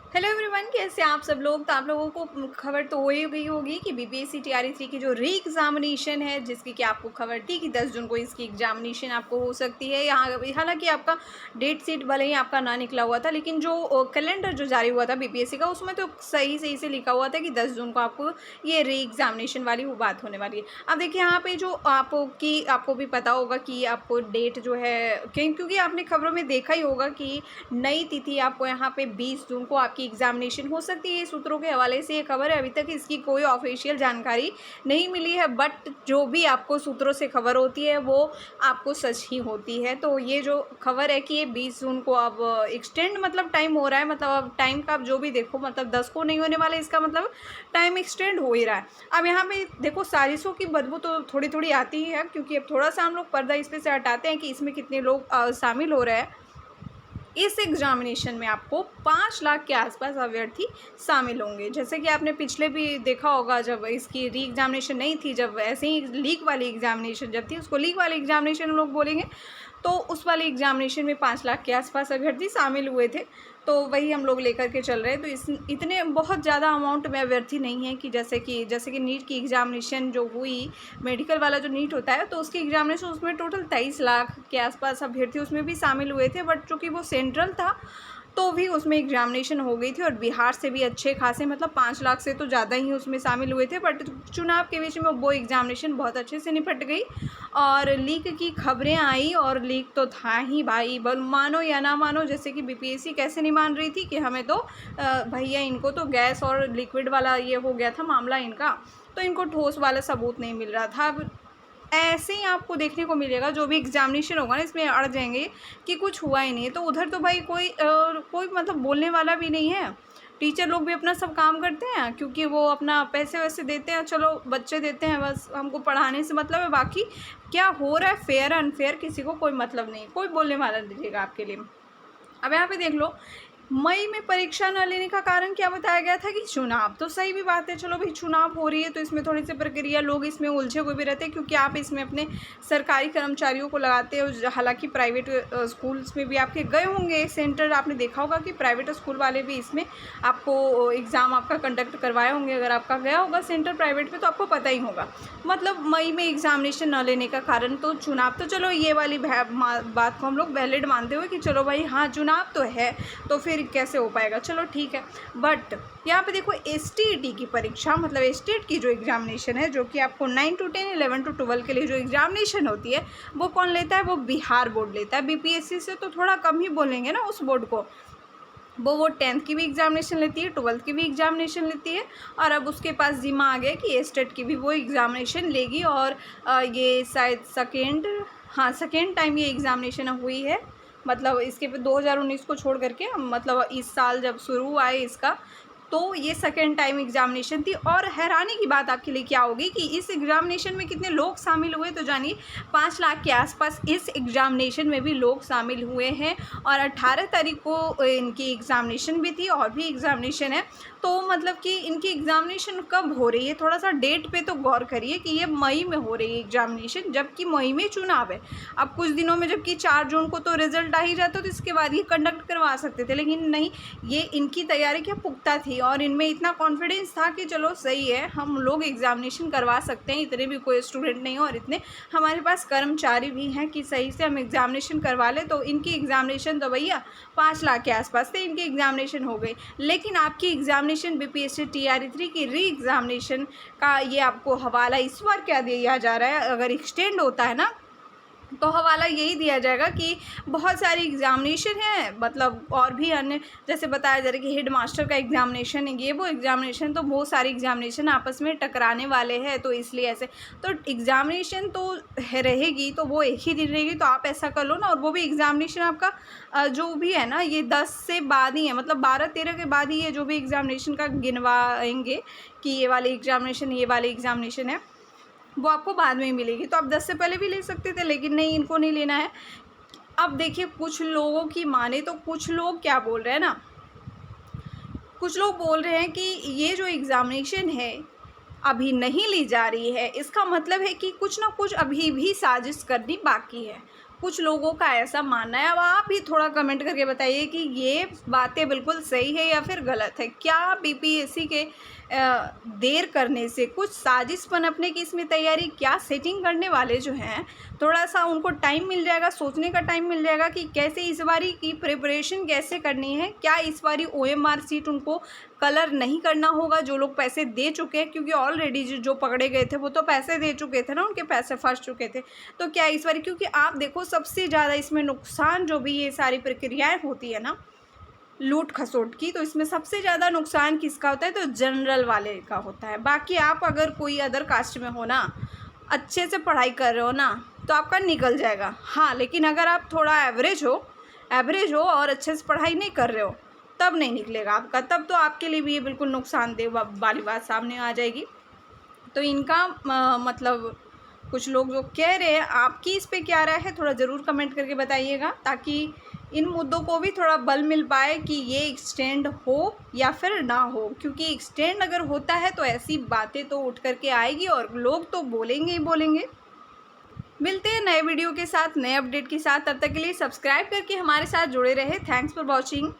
Hello everyone, कैसे हैं आप सब लोग। तो आप लोगों को खबर तो हो ही गई होगी कि बीपीएससी टीआरई 3 की जो री एग्जामिनेशन है, जिसकी कि आपको खबर थी कि 10 जून को इसकी एग्जामिनेशन आपको हो सकती है। यहाँ हालांकि आपका डेट शीट भले ही आपका ना निकला हुआ था, लेकिन जो कैलेंडर जो जारी हुआ था बीपीएससी का, उसमें तो सही सही से लिखा हुआ था कि 10 जून को आपको ये री एग्जामिनेशन वाली वो बात होने वाली है। अब देखिए यहाँ पे जो आपको भी पता होगा कि आपको डेट जो है, क्योंकि आपने खबरों में देखा ही होगा कि नई तिथि आपको यहाँ पे 20 जून को आपकी एग्जामिनेशन हो सकती है। सूत्रों के हवाले से ये खबर है, अभी तक इसकी कोई ऑफिशियल जानकारी नहीं मिली है, बट जो भी आपको सूत्रों से खबर होती है वो आपको सच ही होती है। तो ये जो खबर है कि ये 20 जून को अब एक्सटेंड मतलब टाइम हो रहा है, मतलब अब टाइम का आप जो भी देखो, मतलब 10 को नहीं होने वाला, इसका मतलब टाइम एक्सटेंड हो ही रहा है। अब यहाँ पे देखो साजिशों की बदबू तो थोड़ी थोड़ी आती ही है, क्योंकि अब थोड़ा सा हम लोग पर्दा इस पे से हटाते हैं कि इसमें कितने लोग शामिल हो रहे हैं। इस एग्जामिनेशन में आपको 5 लाख के आसपास अभ्यर्थी शामिल होंगे। जैसे कि आपने पिछले भी देखा होगा, जब इसकी री एग्जामिनेशन नहीं थी, जब ऐसे ही लीक वाली एग्जामिनेशन जब थी, उसको लीक वाली एग्जामिनेशन लोग बोलेंगे, तो उस वाली एग्जामिनेशन में 5 लाख के आसपास अभ्यर्थी शामिल हुए थे। तो वही हम लोग लेकर के चल रहे हैं। तो इस इतने बहुत ज़्यादा अमाउंट में अभ्यर्थी नहीं है कि जैसे कि नीट की एग्जामिनेशन जो हुई, मेडिकल वाला जो नीट होता है, तो उसकी एग्जामिनेशन उसमें टोटल 23 लाख के आसपास अभ्यर्थी उसमें भी शामिल हुए थे। बट चूँकि वो सेंट्रल था तो भी उसमें एग्जामिनेशन हो गई थी, और बिहार से भी अच्छे खासे मतलब 5 लाख से तो ज़्यादा ही उसमें शामिल हुए थे। बट चुनाव के बीच में वो एग्जामिनेशन बहुत अच्छे से निपट गई, और लीक की खबरें आई, और लीक तो था ही भाई, मानो या ना मानो। जैसे कि बीपीएससी कैसे नहीं मान रही थी कि हमें तो भैया इनको तो गैस और लिक्विड वाला ये हो गया था मामला इनका, तो इनको ठोस वाला सबूत नहीं मिल रहा था। अब ऐसे ही आपको देखने को मिलेगा, जो भी एग्जामिनेशन होगा ना, इसमें अड़ जाएंगे कि कुछ हुआ ही नहीं है। तो उधर तो भाई कोई मतलब बोलने वाला भी नहीं है। टीचर लोग भी अपना सब काम करते हैं, क्योंकि वो अपना पैसे वैसे देते हैं, चलो बच्चे देते हैं, बस हमको पढ़ाने से मतलब है। बाकी क्या हो रहा है फेयर अनफेयर किसी को कोई मतलब नहीं, कोई बोलने वाला नहीं रहेगा आपके लिए। अब यहाँ पे देख लो, मई में परीक्षा न लेने का कारण क्या बताया गया था कि चुनाव। तो सही भी बात है, चलो भाई चुनाव हो रही है तो इसमें थोड़ी सी प्रक्रिया, लोग इसमें उलझे हुए भी रहते हैं, क्योंकि आप इसमें अपने सरकारी कर्मचारियों को लगाते हो। हालांकि प्राइवेट स्कूल्स में भी आपके गए होंगे सेंटर, आपने देखा होगा कि प्राइवेट स्कूल वाले भी इसमें आपको एग्ज़ाम आपका कंडक्ट करवाए होंगे। अगर आपका गया होगा सेंटर प्राइवेट में तो आपको पता ही होगा। मतलब मई में एग्जामिनेशन न लेने का कारण तो चुनाव। तो चलो ये वाली बात को हम लोग वैलिड मानते हुए कि चलो भाई हाँ चुनाव तो है, तो फिर कैसे हो पाएगा, चलो ठीक है। बट यहाँ पे देखो एसटीईटी की परीक्षा, मतलब स्टेट की जो एग्जामिनेशन है, जो कि आपको 9 to 10, 11 to 12 के लिए जो एग्जामिनेशन होती है, वो कौन लेता है? वो बिहार बोर्ड लेता है। बीपीएससी से तो थोड़ा कम ही बोलेंगे ना उस बोर्ड को। वो 10th की भी एग्जामिनेशन लेती है, 12th की भी एग्जामिनेशन लेती है, और अब उसके पास जिम्मा आ गया कि स्टेट की भी वो एग्जामिनेशन लेगी। और ये शायद सेकेंड टाइम ये एग्जामिनेशन हुई है, मतलब इसके 2019 को छोड़ करके, मतलब इस साल जब शुरू हुआ है इसका, तो ये सेकेंड टाइम एग्जामिनेशन थी। और हैरानी की बात आपके लिए क्या होगी कि इस एग्जामिनेशन में कितने लोग शामिल हुए, तो जानिए 5 लाख के आसपास इस एग्जामिनेशन में भी लोग शामिल हुए हैं। और 18 तारीख को इनकी एग्जामिनेशन भी थी, और भी एग्जामिनेशन है। तो मतलब कि इनकी एग्जामिनेशन कब हो रही है, थोड़ा सा डेट पे तो गौर करिए कि ये मई में हो रही है एग्जामिनेशन, जबकि मई में चुनाव है। अब कुछ दिनों में, जबकि 4 जून को तो रिजल्ट आ ही जाता, तो इसके बाद ये कंडक्ट करवा सकते थे, लेकिन नहीं, ये इनकी तैयारी क्या पुख्ता थी, और इनमें इतना कॉन्फिडेंस था कि चलो सही है, हम लोग एग्जामिनेशन करवा सकते हैं। इतने भी कोई स्टूडेंट नहीं हो, और इतने हमारे पास कर्मचारी भी हैं कि सही से हम एग्जामिनेशन करवा लें। तो इनकी एग्जामिनेशन तो भैया 5 लाख के आसपास थे, इनकी एग्जामिनेशन हो गई। लेकिन आपकी एग्जामिनेशन बीपीएससी टीआरई 3 की री एग्जामिनेशन का ये आपको हवाला इस बार क्या दिया जा रहा है, अगर एक्सटेंड होता है ना, तो हवाला यही दिया जाएगा कि बहुत सारी एग्जामिनेशन है, मतलब और भी अन्य, जैसे बताया जा रहा है कि हेड मास्टर का एग्जामिनेशन है, ये वो एग्जामिनेशन, तो बहुत सारी एग्जामिनेशन आपस में टकराने वाले हैं, तो इसलिए ऐसे तो एग्जामिनेशन तो रहेगी, तो वो एक ही दिन रहेगी। तो आप ऐसा कर लो ना, और वो भी एग्जामिनेशन आपका जो भी है ना, ये 10 से बाद ही है, मतलब 12-13 के बाद ही ये जो भी एग्जामिनेशन का गिनवाएंगे कि ये वाली एग्जामिनेशन है, वो आपको बाद में ही मिलेगी। तो आप 10 से पहले भी ले सकते थे, लेकिन नहीं, इनको नहीं लेना है। अब देखिए, कुछ लोगों की माने तो कुछ लोग क्या बोल रहे हैं ना, कुछ लोग बोल रहे हैं कि ये जो एग्ज़ामिनेशन है अभी नहीं ली जा रही है, इसका मतलब है कि कुछ ना कुछ अभी भी साजिश करनी बाकी है। कुछ लोगों का ऐसा मानना है। अब आप भी थोड़ा कमेंट करके बताइए कि ये बातें बिल्कुल सही है या फिर गलत है। क्या बीपीएससी के देर करने से कुछ साजिश पनपने की इसमें तैयारी, क्या सेटिंग करने वाले जो हैं थोड़ा सा उनको टाइम मिल जाएगा, सोचने का टाइम मिल जाएगा कि कैसे इस बारी की प्रिपरेशन कैसे करनी है। क्या इस बारी ओएमआर सीट उनको कलर नहीं करना होगा, जो लोग पैसे दे चुके हैं, क्योंकि ऑलरेडी जो पकड़े गए थे वो तो पैसे दे चुके थे ना, उनके पैसे फंस चुके थे। तो क्या इस बारी, क्योंकि आप देखो सबसे ज़्यादा इसमें नुकसान जो भी ये सारी प्रक्रियाएँ होती है ना लूट खसोट की, तो इसमें सबसे ज़्यादा नुकसान किसका होता है, तो जनरल वाले का होता है। बाकी आप अगर कोई अदर कास्ट में हो ना, अच्छे से पढ़ाई कर रहे हो ना, तो आपका निकल जाएगा। हाँ, लेकिन अगर आप थोड़ा एवरेज हो और अच्छे से पढ़ाई नहीं कर रहे हो, तब नहीं निकलेगा आपका, तब तो आपके लिए भी ये बिल्कुल नुकसानदेह वाली बात सामने आ जाएगी। तो इनका मतलब कुछ लोग जो कह रहे हैं, आपकी इस पे क्या राय है, थोड़ा ज़रूर कमेंट करके बताइएगा, ताकि इन मुद्दों को भी थोड़ा बल मिल पाए कि ये एक्सटेंड हो या फिर ना हो। क्योंकि एक्सटेंड अगर होता है तो ऐसी बातें तो उठ करके आएगी और लोग तो बोलेंगे ही बोलेंगे। मिलते हैं नए वीडियो के साथ, नए अपडेट के साथ। तब तक के लिए सब्सक्राइब करके हमारे साथ जुड़े रहे। Thanks for watching.